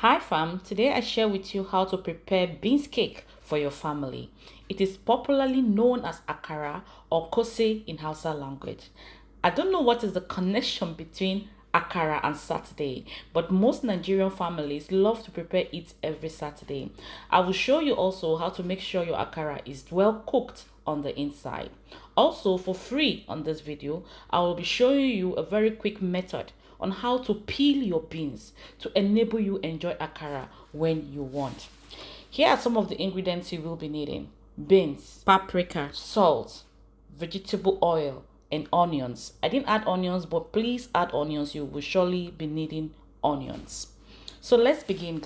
Hi fam, today I share with you how to prepare beans cake for your family. It is popularly known as Akara or Kose in Hausa language. I don't know what is the connection between Akara and Saturday, but most Nigerian families love to prepare it every Saturday. I will show you also how to make sure your Akara is well cooked on the inside. Also, for free on this video, I will be showing you a very quick method on how to peel your beans to enable you enjoy akara when you want. Here are some of the ingredients you will be needing: beans, paprika, salt, vegetable oil, and onions. I didn't add onions, but please add onions. You will surely be needing onions. So let's begin.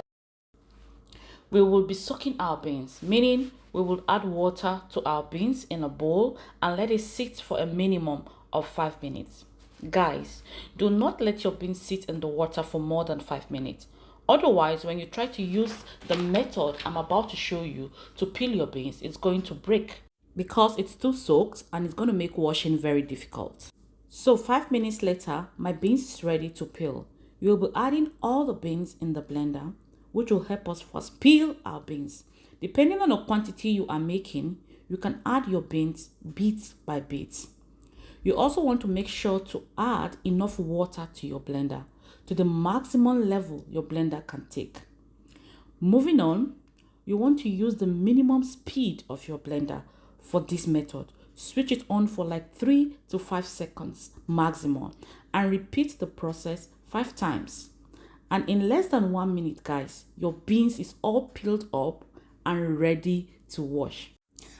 We will be soaking our beans, meaning we will add water to our beans in a bowl and let it sit for a minimum of 5 minutes. Guys, do not let your beans sit in the water for more than 5 minutes. Otherwise, when you try to use the method I'm about to show you to peel your beans, it's going to break because it's too soaked and it's going to make washing very difficult. So 5 minutes later, my beans is ready to peel. You'll be adding all the beans in the blender, which will help us first peel our beans. Depending on the quantity you are making, you can add your beans bit by bit. You also want to make sure to add enough water to your blender to the maximum level your blender can take. Moving on, you want to use the minimum speed of your blender for this method. Switch it on for like 3 to 5 seconds maximum and repeat the process 5 times. And in less than 1 minute, guys, your beans is all peeled up and ready to wash.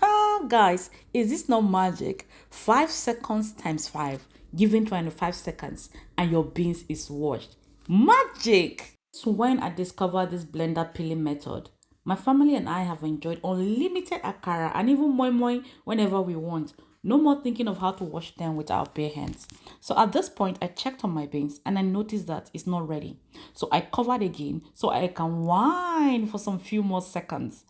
Ah, guys, is this not magic? 5 seconds times 5, giving 25 seconds, and your beans is washed. Magic! So when I discovered this blender peeling method, my family and I have enjoyed unlimited akara and even moi moi whenever we want. No more thinking of how to wash them with our bare hands. So at this point, I checked on my beans and I noticed that it's not ready. So I covered again so I can whine for some few more seconds.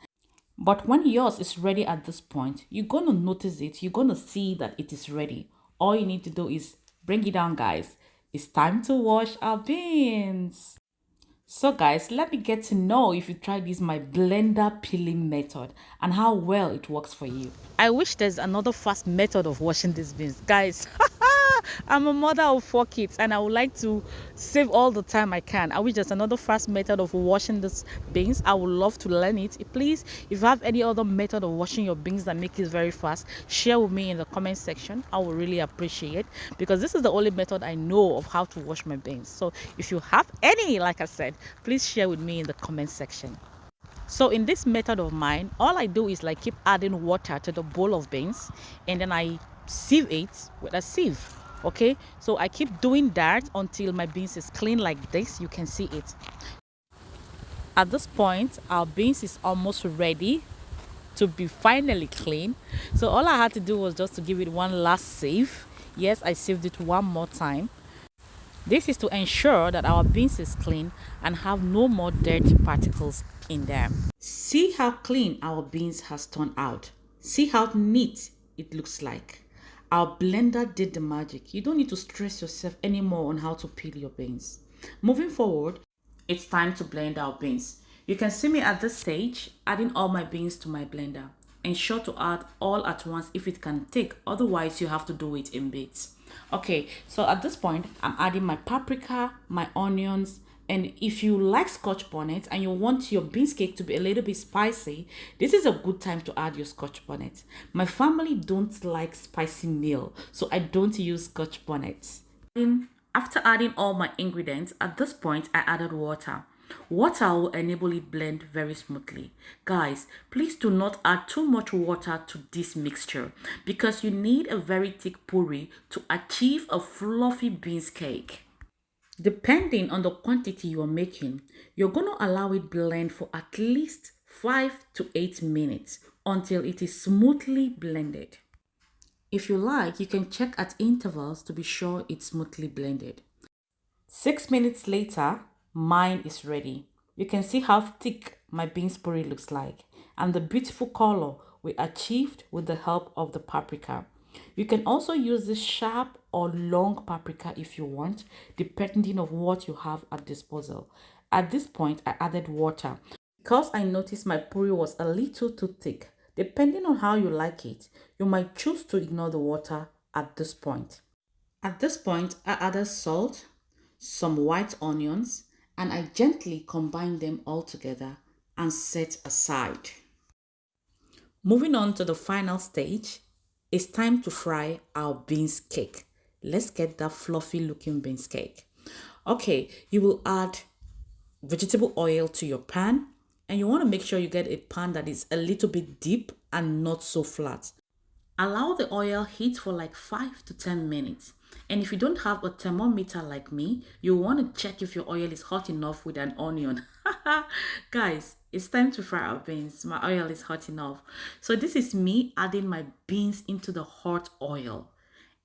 But when yours is ready at this point, you're going to notice it. You're going to see that it is ready. All you need to do is bring it down, guys. It's time to wash our beans. So guys, let me get to know if you tried this my blender peeling method and how well it works for you. I wish there's another fast method of washing these beans. Guys, I'm a mother of 4 kids and I would like to save all the time I can. I wish there's another fast method of washing these beans. I would love to learn it. Please, if you have any other method of washing your beans that make it very fast, share with me in the comment section. I would really appreciate it because this is the only method I know of how to wash my beans. So if you have any, like I said, please share with me in the comment section. So in this method of mine, all I do is like keep adding water to the bowl of beans and then I sieve it with a sieve. Okay, so I keep doing that until my beans is clean like this. You can see it. At this point, our beans is almost ready to be finally clean. So all I had to do was just to give it one last sieve. Yes, I sieved it one more time. This is to ensure that our beans is clean and have no more dirt particles in them. See how clean our beans has turned out. See how neat it looks like. Our blender did the magic. You don't need to stress yourself anymore on how to peel your beans. Moving forward, it's time to blend our beans. You can see me at this stage adding all my beans to my blender. Ensure to add all at once if it can take, otherwise you have to do it in bits. Okay, so at this point I'm adding my paprika, my onions, and if you like scotch bonnet and you want your beans cake to be a little bit spicy, this is a good time to add your scotch bonnet. My family don't like spicy meal, so I don't use scotch bonnets. After adding all my ingredients, at this point I added water. Water will enable it blend very smoothly. Guys, please do not add too much water to this mixture because you need a very thick puree to achieve a fluffy beans cake. Depending on the quantity you're making, you're going to allow it blend for at least 5 to 8 minutes until it is smoothly blended. If you like, you can check at intervals to be sure it's smoothly blended. 6 minutes later, mine is ready. You can see how thick my beans puree looks like and the beautiful color we achieved with the help of the paprika. You can also use this sharp or long paprika if you want, depending on what you have at disposal. At this point, I added water because I noticed my puri was a little too thick. Depending on how you like it, you might choose to ignore the water at this point. At this point, I added salt, some white onions, and I gently combined them all together and set aside. Moving on to the final stage, it's time to fry our beans cake. Let's get that fluffy looking beans cake. Okay, you will add vegetable oil to your pan, and you want to make sure you get a pan that is a little bit deep and not so flat. Allow the oil heat for like 5 to 10 minutes. And if you don't have a thermometer like me, you want to check if your oil is hot enough with an onion. Guys, it's time to fry our beans. My oil is hot enough. So this is me adding my beans into the hot oil.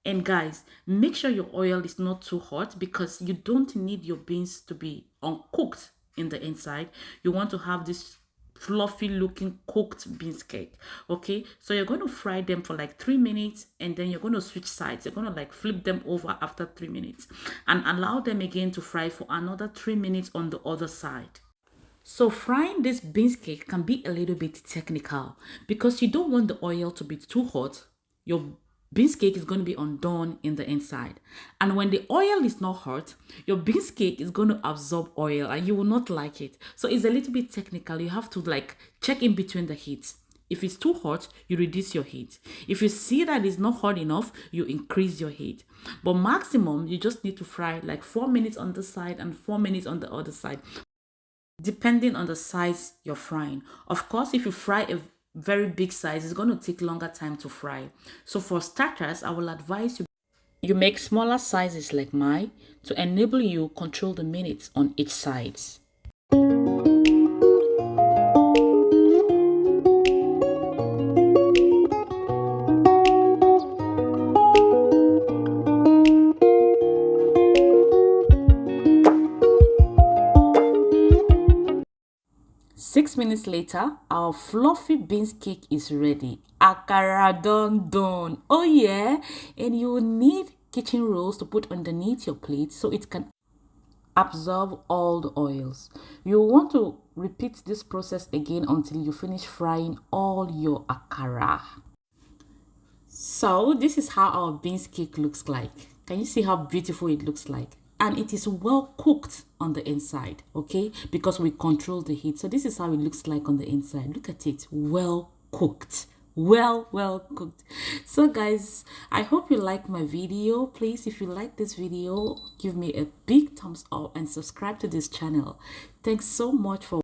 And guys, make sure your oil is not too hot because you don't need your beans to be uncooked in the inside. You want to have this fluffy looking cooked beans cake. Okay, so you're going to fry them for like 3 minutes, and then you're going to switch sides. You're going to like flip them over after 3 minutes and allow them again to fry for another 3 minutes on the other side. So frying this beans cake can be a little bit technical because you don't want the oil to be too hot. Your beans cake is going to be undone in the inside, and when the oil is not hot, your beans cake is going to absorb oil and you will not like it. So it's a little bit technical. You have to like check in between the heats. If it's too hot, you reduce your heat. If you see that it's not hot enough, you increase your heat. But maximum, you just need to fry like 4 minutes on this side and 4 minutes on the other side, depending on the size you're frying. Of course, if you fry a very big size, it's going to take longer time to fry. So for starters, I will advise you make smaller sizes like mine to enable you control the minutes on each side. 6 minutes later, our fluffy beans cake is ready. Akara done. Oh yeah, and you will need kitchen rolls to put underneath your plate so it can absorb all the oils. You want to repeat this process again until you finish frying all your akara. So this is how our beans cake looks like. Can you see how beautiful it looks like? And it is well cooked on the inside, okay? Because we control the heat. So this is how it looks like on the inside. Look at it, well cooked. Well cooked. So guys, I hope you like my video. Please, if you like this video, give me a big thumbs up and subscribe to this channel. Thanks so much for